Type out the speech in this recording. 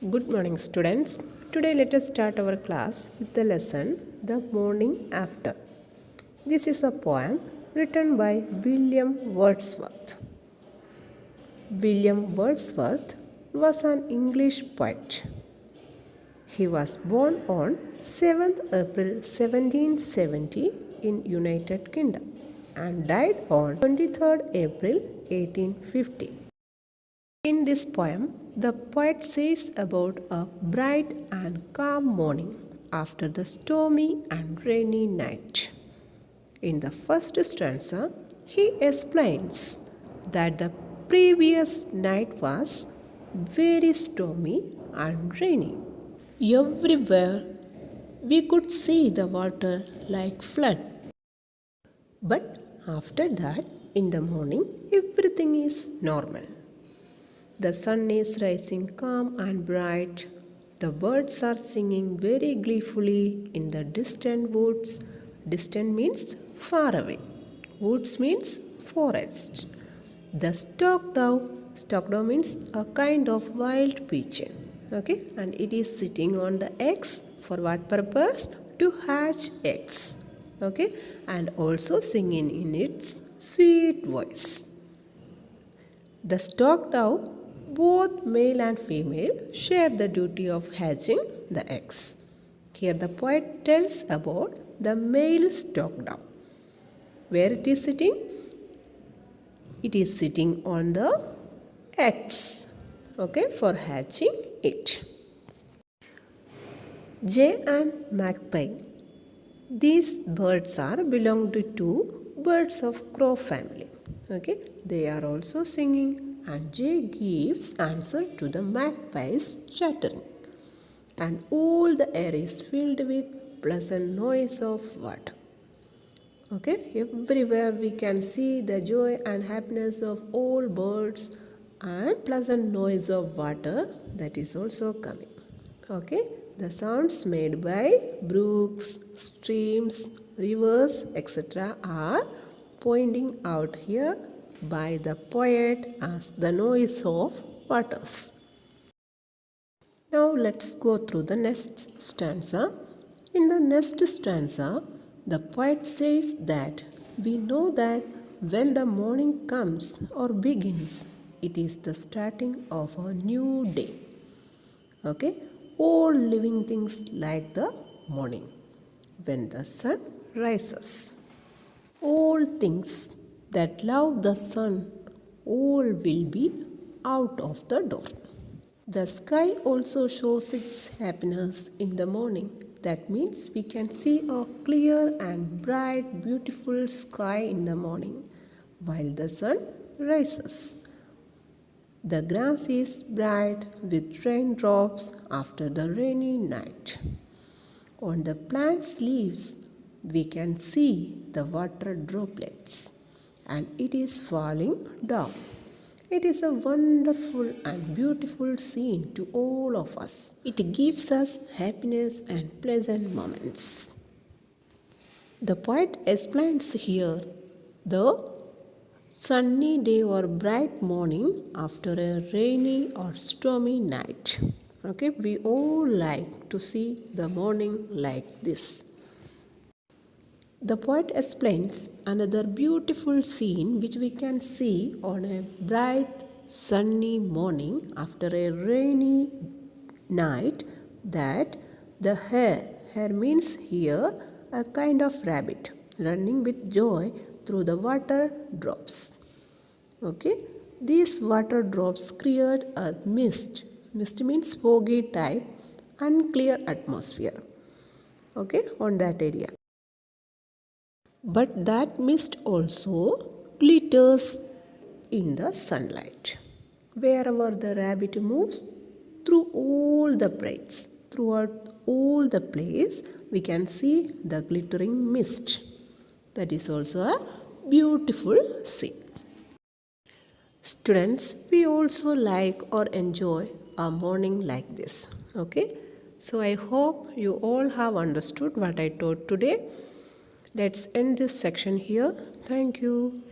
Good morning, students. Today, let us start our class with the lesson The Morning After. This is a poem written by William Wordsworth. William Wordsworth was an English poet. He was born on 7th April 1770 in United Kingdom and died on 23rd April 1850. In this poem, the poet says about a bright and calm morning after the stormy and rainy night. In the first stanza, he explains that the previous night was very stormy and rainy. Everywhere we could see the water like flood. But after that, in the morning, everything is normal. The sun is rising calm and bright. The birds are singing very gleefully in the distant woods. Distant means far away. Woods means forest. The stock dove means a kind of wild pigeon. Okay, and it is sitting on the eggs. For what purpose? To hatch eggs. Okay, and also singing in its sweet voice. The stock dove, both male and female, share the duty of hatching the eggs. Here the poet tells about the male stock dove. Where it is sitting? It is sitting on the eggs, okay, for hatching it. Jay and magpie. These birds are belonged to birds of crow family. Okay, they are also singing. And Jay gives answer to the magpie's chattering. And all the air is filled with pleasant noise of water. Okay, everywhere we can see the joy and happiness of all birds and pleasant noise of water that is also coming. Okay, the sounds made by brooks, streams, rivers, etc. are pointing out here by the poet as the noise of waters. Now let's go through the next stanza. In the next stanza, the poet says that we know that when the morning comes or begins, it is the starting of a new day. Okay, all living things like the morning when the sun rises. All things that love the sun, all will be out of the door. The sky also shows its happiness in the morning. That means we can see a clear and bright, beautiful sky in the morning while the sun rises. The grass is bright with raindrops after the rainy night. On the plant's leaves, we can see the water droplets, and it is falling down. It is a wonderful and beautiful scene to all of us. It gives us happiness and pleasant moments. The poet explains here the sunny day or bright morning after a rainy or stormy night. Okay, we all like to see the morning like this. The poet explains another beautiful scene which we can see on a bright sunny morning after a rainy night, that the hare means here a kind of rabbit running with joy through the water drops. Okay, these water drops create a mist. Mist means foggy type, unclear atmosphere. Okay, on that area. But that mist also glitters in the sunlight. Wherever the rabbit moves, through all the place, throughout all the place, we can see the glittering mist. That is also a beautiful scene. Students, we also like or enjoy a morning like this. Okay, so I hope you all have understood what I taught today. Let's end this section here. Thank you.